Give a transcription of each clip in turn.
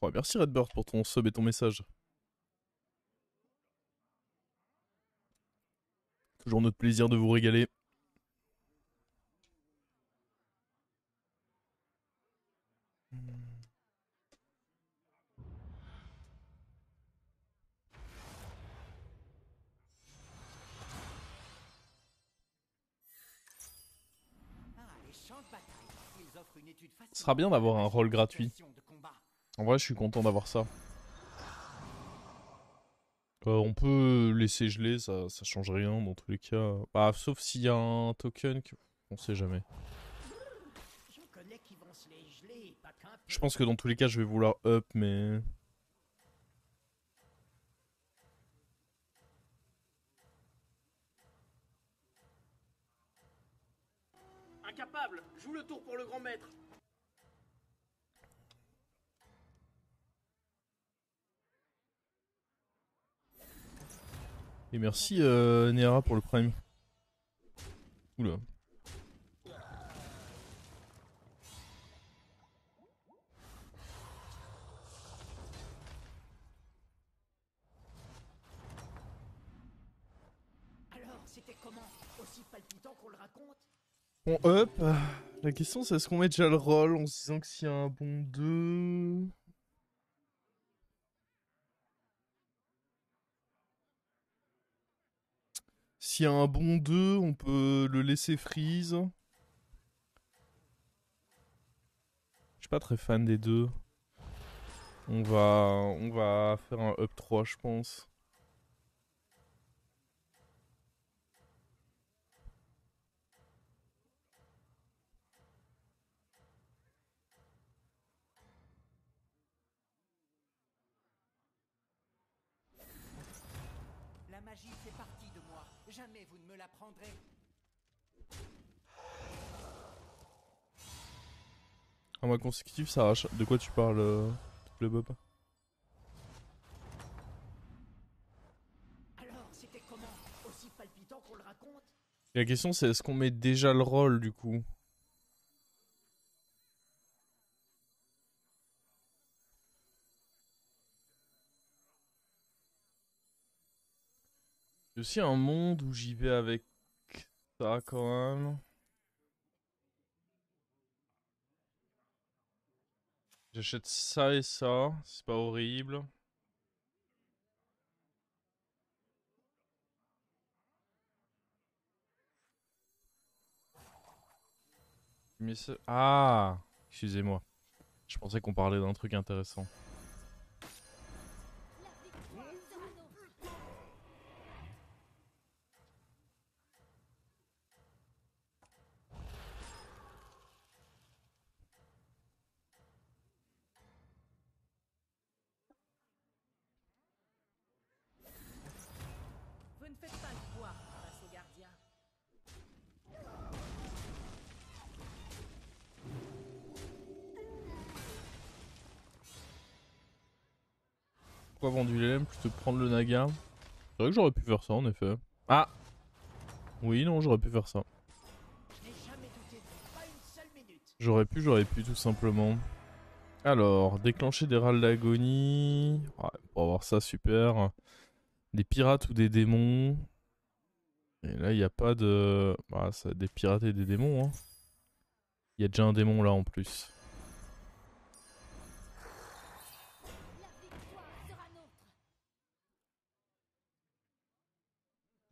Ouais, merci Redbird pour ton sub et ton message. Toujours notre plaisir de vous régaler. Ce sera bien d'avoir un rôle gratuit. En vrai, je suis content d'avoir ça. On peut laisser geler, ça change rien dans tous les cas. Bah, sauf s'il y a un token, on sait jamais. Je pense que dans tous les cas, je vais vouloir up, mais... Incapable, joue le tour pour le grand maître. Et merci Nera pour le prime. Oula. Alors, c'était comment? Aussi palpitant qu'on le raconte? On up. La question c'est est-ce qu'on met déjà le roll en se disant que s'il y a un bon 2... S'il y a un bon 2, on peut le laisser freeze. Je suis pas très fan des deux. On va faire un up 3, je pense. La magie fait partie de moi. Jamais vous ne me la prendrez. Un mois consécutif, ça arrache. De quoi tu parles, le Bob? Alors, c'était comment? Aussi palpitant qu'on le raconte? La question c'est est-ce qu'on met déjà le roll du coup? Il y a aussi un monde où j'y vais avec ça quand même. J'achète ça et ça, c'est pas horrible. Mais ah, excusez-moi. Je pensais qu'on parlait d'un truc intéressant. Vous ne faites pas le poids face au gardien. Pourquoi vendre du LM plutôt que prendre le Naga? C'est vrai que j'aurais pu faire ça en effet. Ah, oui, non, j'aurais pu faire ça. Je n'ai jamais douté de vous, pas une seule minute. J'aurais pu tout simplement. Alors, déclencher des râles d'agonie. Ouais, pour avoir ça, super. Des pirates ou des démons. Et là, il n'y a pas de... Bah, ça, des pirates et des démons, hein. Il y a déjà un démon là en plus.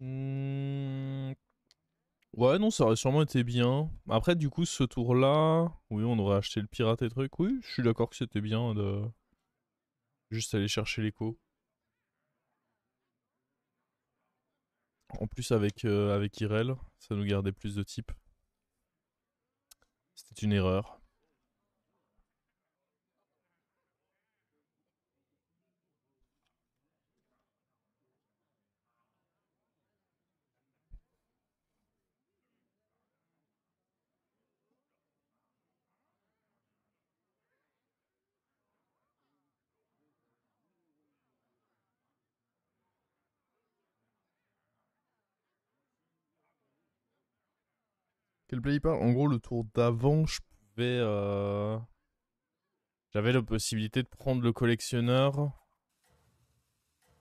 Hmm, ouais, non, ça aurait sûrement été bien. Après, du coup, ce tour-là... Oui, on aurait acheté le pirate et trucs. Oui, je suis d'accord que c'était bien de... Juste aller chercher l'écho. En plus, avec Irel, ça nous gardait plus de types. C'était une erreur. Quel play il parle? En gros, le tour d'avant, je pouvais... J'avais la possibilité de prendre le collectionneur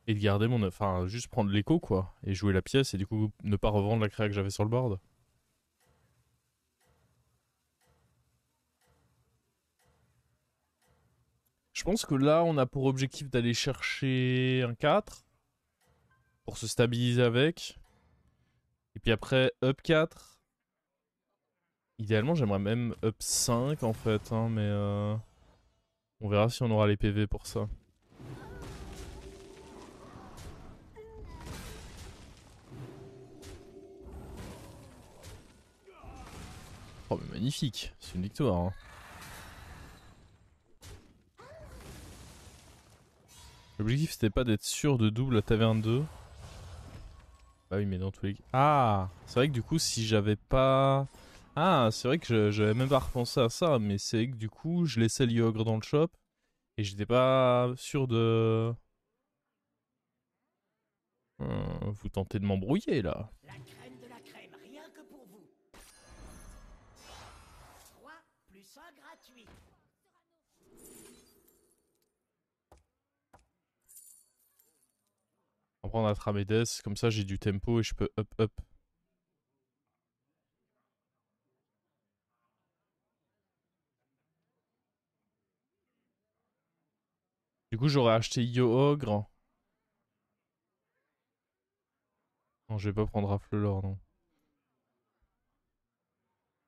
et de garder mon... Enfin, juste prendre l'écho, quoi. Et jouer la pièce et du coup ne pas revendre la créa que j'avais sur le board. Je pense que là, on a pour objectif d'aller chercher un 4 pour se stabiliser avec. Et puis après, up 4. Idéalement, j'aimerais même up 5 en fait, hein, mais on verra si on aura les PV pour ça. Oh, mais magnifique, c'est une victoire. Hein. L'objectif c'était pas d'être sûr de double à taverne 2. Bah oui, mais dans tous les cas. Ah, c'est vrai que du coup, si j'avais pas. Ah, c'est vrai que j'avais même pas repensé à ça, mais c'est vrai que du coup, je laissais l'Yogre dans le shop et j'étais pas sûr de. Vous tentez de m'embrouiller là. La crème de la crème, rien que pour vous. 3 plus 1 gratuit. On va prendre Atramedes, comme ça j'ai du tempo et je peux up up. Du coup, j'aurais acheté Yo Ogre. Non, je vais pas prendre Raflelore, non.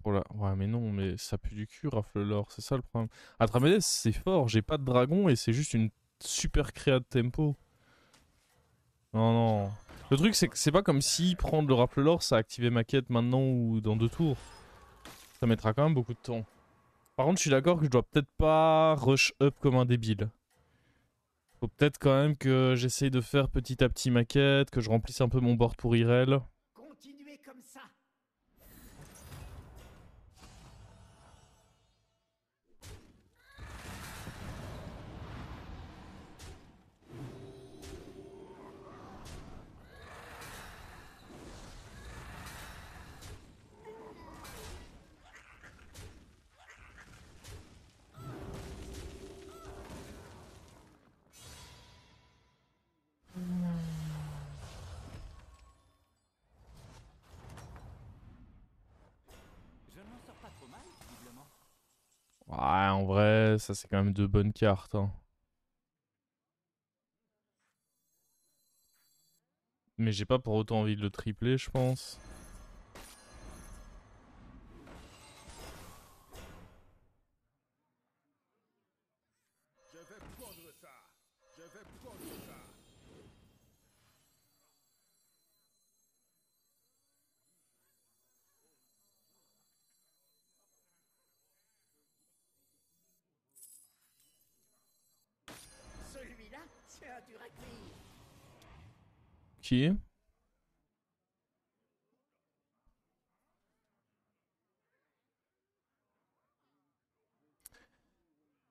Ouais, mais non, mais ça pue du cul, Raflelore, c'est ça le problème. Atramedes, c'est fort, j'ai pas de dragon et c'est juste une super créa de tempo. Non, non. Le truc, c'est que c'est pas comme si prendre le Raflelore, ça activait ma quête maintenant ou dans 2 tours. Ça mettra quand même beaucoup de temps. Par contre, je suis d'accord que je dois peut-être pas rush up comme un débile. Faut peut-être quand même que j'essaye de faire petit à petit ma quête, que je remplisse un peu mon board pour Irel. Continuez comme ça. Je n'en sors pas trop mal, visiblement. Ouais, en vrai, ça c'est quand même 2 bonnes cartes. Hein. Mais j'ai pas pour autant envie de le tripler, je pense. Je vais prendre ça. Je vais prendre ça. Celui-là, c'est un dur à cuire. Qui?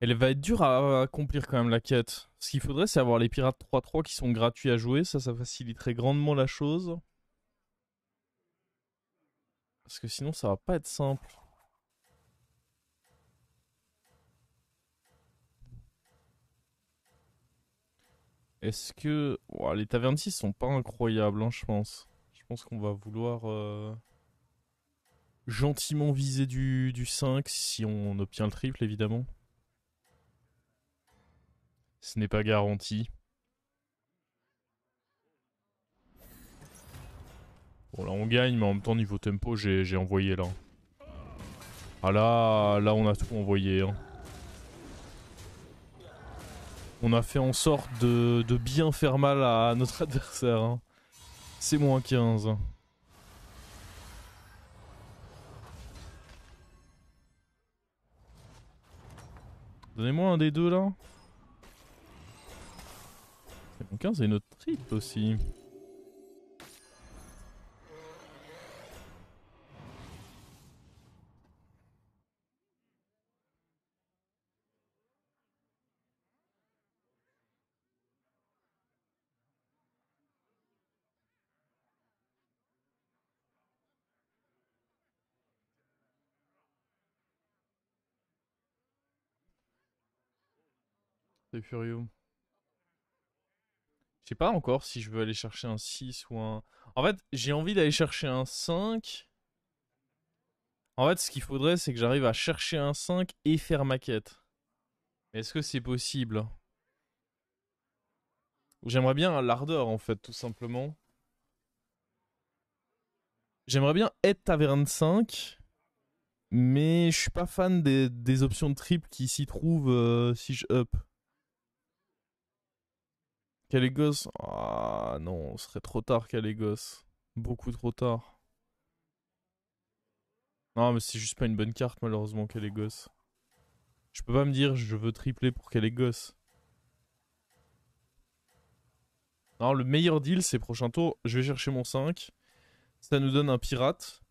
Elle va être dure à accomplir quand même la quête. Ce qu'il faudrait, c'est avoir les pirates 3-3 qui sont gratuits à jouer. Ça faciliterait grandement la chose. Parce que sinon, ça va pas être simple. Est-ce que... Ouah, les tavernes 6 sont pas incroyables, hein, je pense. Je pense qu'on va vouloir gentiment viser du 5 si on obtient le triple, évidemment. Ce n'est pas garanti. Bon, là, on gagne, mais en même temps, niveau tempo, j'ai envoyé, là. Ah là, on a tout envoyé, hein. On a fait en sorte de bien faire mal à notre adversaire, hein. C'est moins 15. Donnez-moi un des deux, là. C'est moins 15 et notre triple aussi. C'est Furio. Je sais pas encore si je veux aller chercher un 6 ou un... En fait, j'ai envie d'aller chercher un 5. En fait, ce qu'il faudrait, c'est que j'arrive à chercher un 5 et faire ma quête. Mais est-ce que c'est possible? J'aimerais bien un lardeur, en fait, tout simplement. J'aimerais bien être taverne 5, mais je suis pas fan des options de triple qui s'y trouvent si je up. Kalégos? Ah non, ce serait trop tard, Kalégos. Beaucoup trop tard. Non, mais c'est juste pas une bonne carte, malheureusement, Kalégos. Je peux pas me dire je veux tripler pour Kalégos. Non, le meilleur deal, c'est prochain tour, je vais chercher mon 5. Ça nous donne un pirate.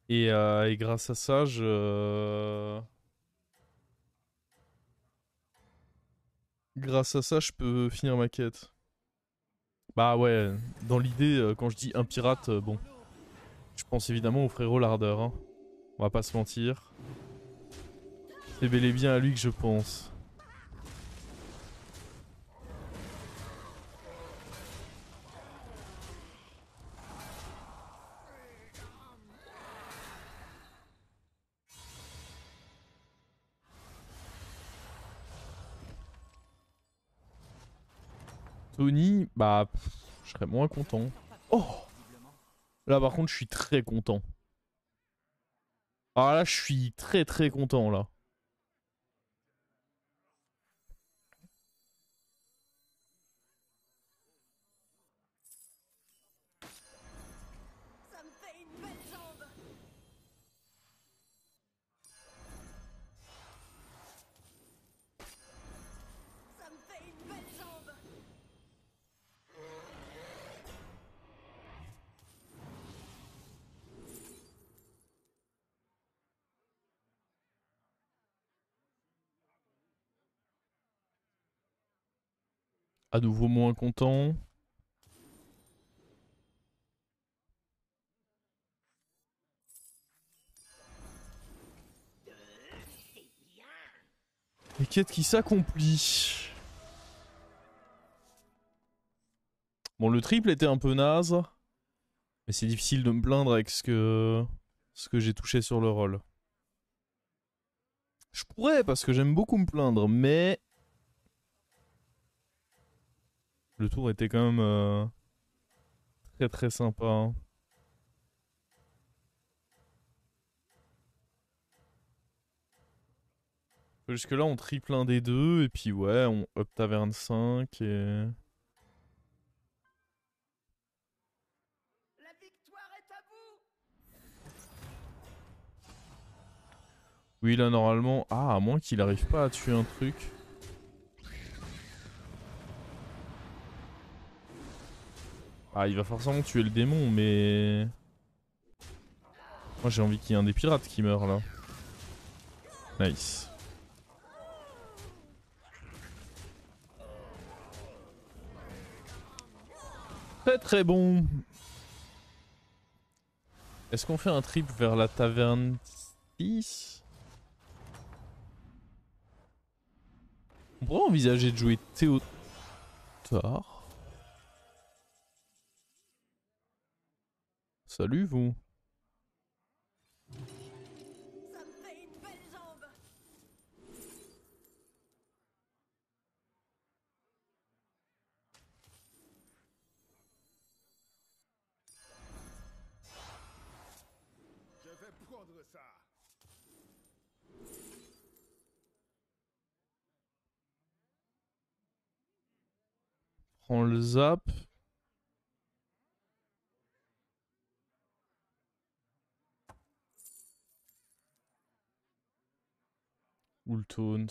Et grâce à ça, grâce à ça, je peux finir ma quête. Bah ouais, dans l'idée, quand je dis un pirate, bon. Je pense évidemment au frérot lardeur, hein. On va pas se mentir. C'est bel et bien à lui que je pense. Tony, bah, je serais moins content. Oh! Là, par contre, je suis très content. Ah là, je suis très très content, là. Ça me fait une belle jambe. Ça me fait une belle jambe. À nouveau moins content. Les quêtes qui s'accomplissent. Bon, le triple était un peu naze. Mais c'est difficile de me plaindre avec ce que j'ai touché sur le roll. Je pourrais parce que j'aime beaucoup me plaindre, mais... Le tour était quand même très très sympa, hein. Jusque là on triple un des deux et puis ouais on up taverne 5 et... La victoire est à vous. Oui là normalement... Ah à moins qu'il arrive pas à tuer un truc. Ah il va forcément tuer le démon mais... Moi j'ai envie qu'il y ait un des pirates qui meurt là. Nice. Très très bon. Est-ce qu'on fait un trip vers la taverne 6? On pourrait envisager de jouer Théotard. Salut vous. Ça me fait une belle jambe. Je vais prendre ça. Prends le zap. Ou le taunt.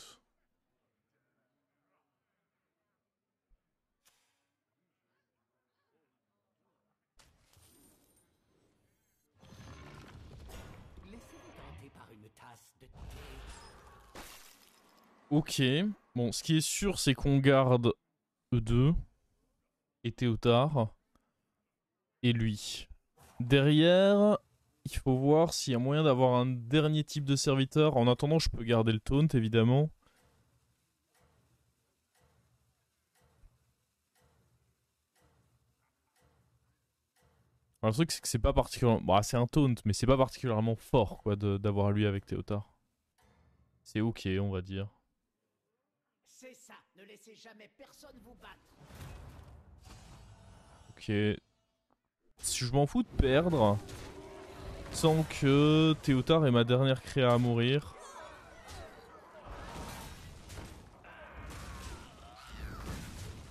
Laissez-vous tenter par une tasse de thé. Ok. Bon, ce qui est sûr, c'est qu'on garde E2 et Théotard. Et lui. Derrière, il faut voir s'il y a moyen d'avoir un dernier type de serviteur. En attendant, je peux garder le taunt, évidemment. Alors, le truc, c'est que c'est pas particulièrement... Bon, c'est un taunt, mais c'est pas particulièrement fort, quoi, d'avoir lui avec Théotard. C'est ok, on va dire. C'est ça, ne laissez jamais personne vous battre. Ok. Si je m'en fous de perdre, sans que Théotard est ma dernière créa à mourir.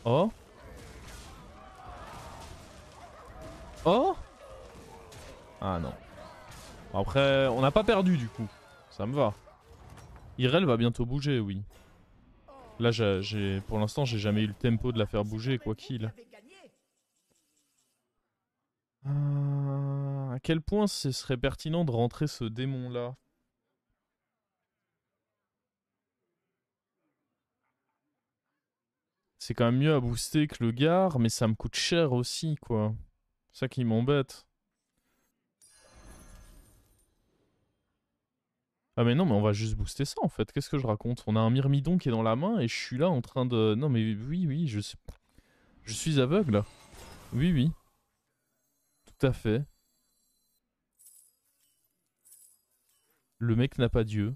Oh. Oh. Ah non. Après, on n'a pas perdu du coup. Ça me va. Irel va bientôt bouger, oui. Là, pour l'instant, j'ai jamais eu le tempo de la faire bouger, quoi qu'il. À quel point ce serait pertinent de rentrer ce démon-là? C'est quand même mieux à booster que le Gare, mais ça me coûte cher aussi, quoi. C'est ça qui m'embête. Ah mais non, mais on va juste booster ça en fait. Qu'est-ce que je raconte? On a un Myrmidon qui est dans la main et je suis là en train de... Non mais oui, oui, je suis aveugle. Oui, oui. Tout à fait. Le mec n'a pas Dieu.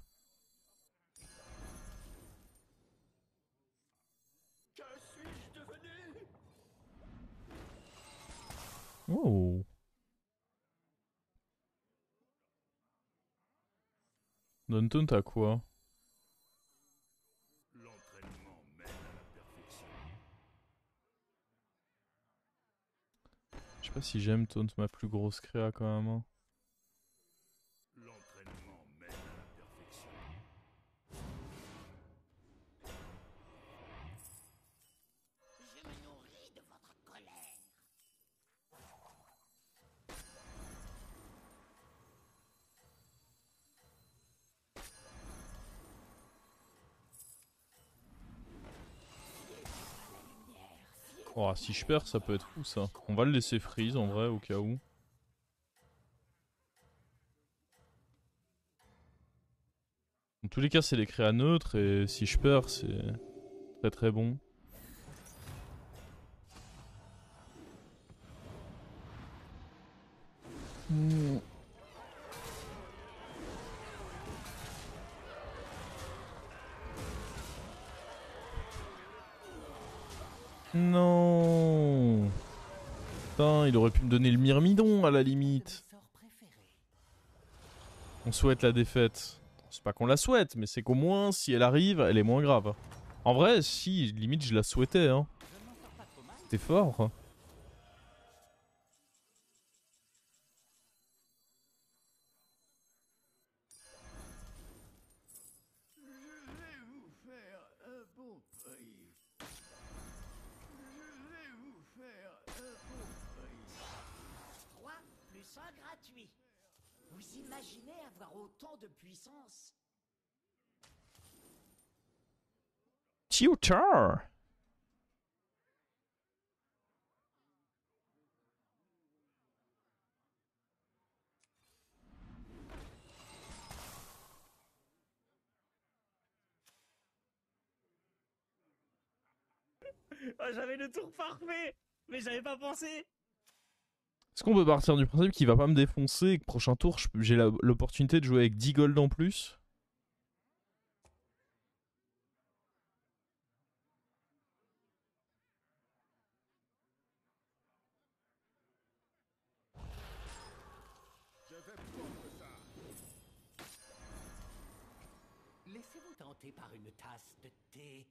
Que suis-je devenu? Oh. Danton, t'as quoi? L'entraînement mène à la perfection. Je sais pas si j'aime taunt ma plus grosse créa quand même. Hein. L'entraînement mène à la perfection. Je me nourris de votre colère. Oh, si je perds, ça peut être fou ça. On va le laisser freeze en vrai, au cas où. Dans tous les cas, c'est les créas neutres et si je perds, c'est très très bon. Non. Putain, il aurait pu me donner le Myrmidon à la limite. On souhaite la défaite. C'est pas qu'on la souhaite, mais c'est qu'au moins, si elle arrive, elle est moins grave. En vrai, si, limite, je la souhaitais. Hein. C'était fort. Je vais vous faire un bon prix. Je vais vous faire un bon prix. 3 plus 1 gratuit. Vous imaginez avoir autant de puissance? Tutor. Oh, j'avais le tour parfait, mais j'avais pas pensé. Est-ce qu'on peut partir du principe qu'il va pas me défoncer et que prochain tour, j'ai l'opportunité de jouer avec 10 gold en plus? Je vais prendre ça. Laissez-vous tenter par une tasse de thé.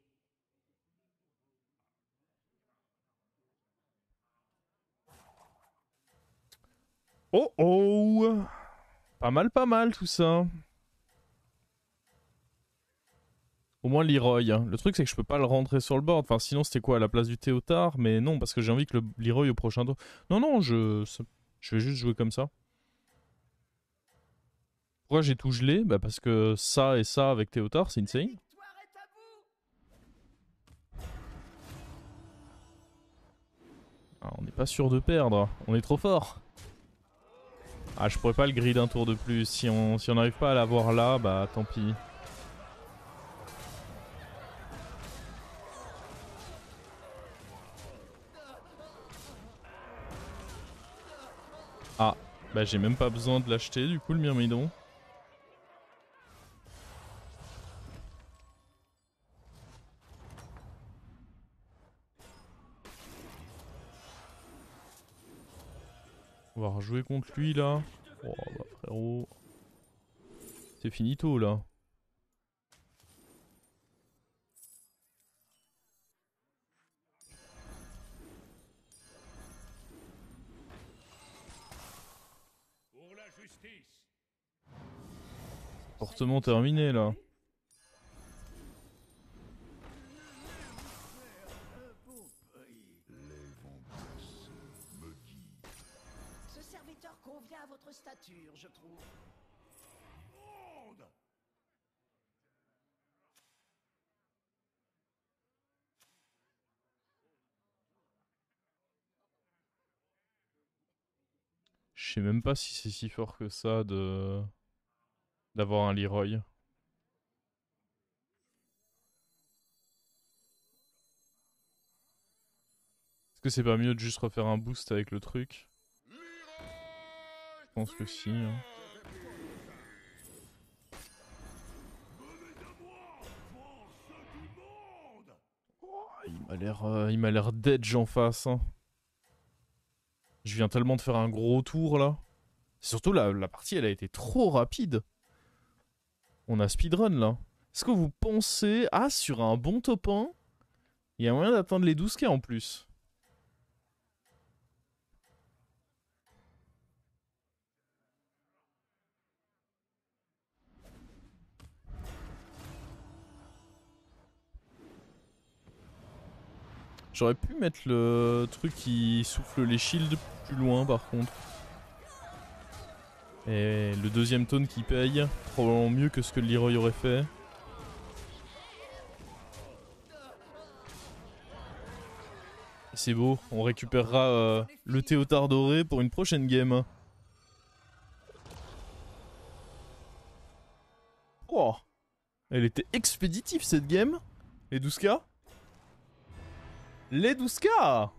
Oh oh. Pas mal tout ça. Au moins Leroy. Hein. Le truc c'est que je peux pas le rentrer sur le board. Enfin sinon c'était quoi à la place du Théotard? Mais non parce que j'ai envie que le Leroy au prochain tour. Non non je vais juste jouer comme ça. Pourquoi j'ai tout gelé? Bah parce que ça et ça avec Théotard c'est insane. Victoire est à vous. Ah, on n'est pas sûr de perdre. On est trop fort. Ah je pourrais pas le grid un tour de plus. Si on n'arrive pas à l'avoir là, bah tant pis. Bah j'ai même pas besoin de l'acheter du coup le myrmidon. On va rejouer contre lui là. Oh bah frérot. C'est finito là. Pour la justice. Fortement terminé là. Ce serviteur convient à votre stature, je trouve. Monde. Je sais même pas si c'est si fort que ça de d'avoir un Leroy. Est-ce que c'est pas mieux de juste refaire un boost avec le truc? Je pense que si. Hein. Il m'a l'air d'edge en face. Hein. Je viens tellement de faire un gros tour là. Surtout la partie elle a été trop rapide. On a speedrun là. Est-ce que vous pensez... Ah, sur un bon top 1, il y a moyen d'atteindre les 12K en plus. J'aurais pu mettre le truc qui souffle les shields plus loin par contre. Et le deuxième taunt qui paye, probablement mieux que ce que le Leroy aurait fait. C'est beau, on récupérera le Théotard doré pour une prochaine game. Oh, elle était expéditive cette game. Les 12K. Les 12K.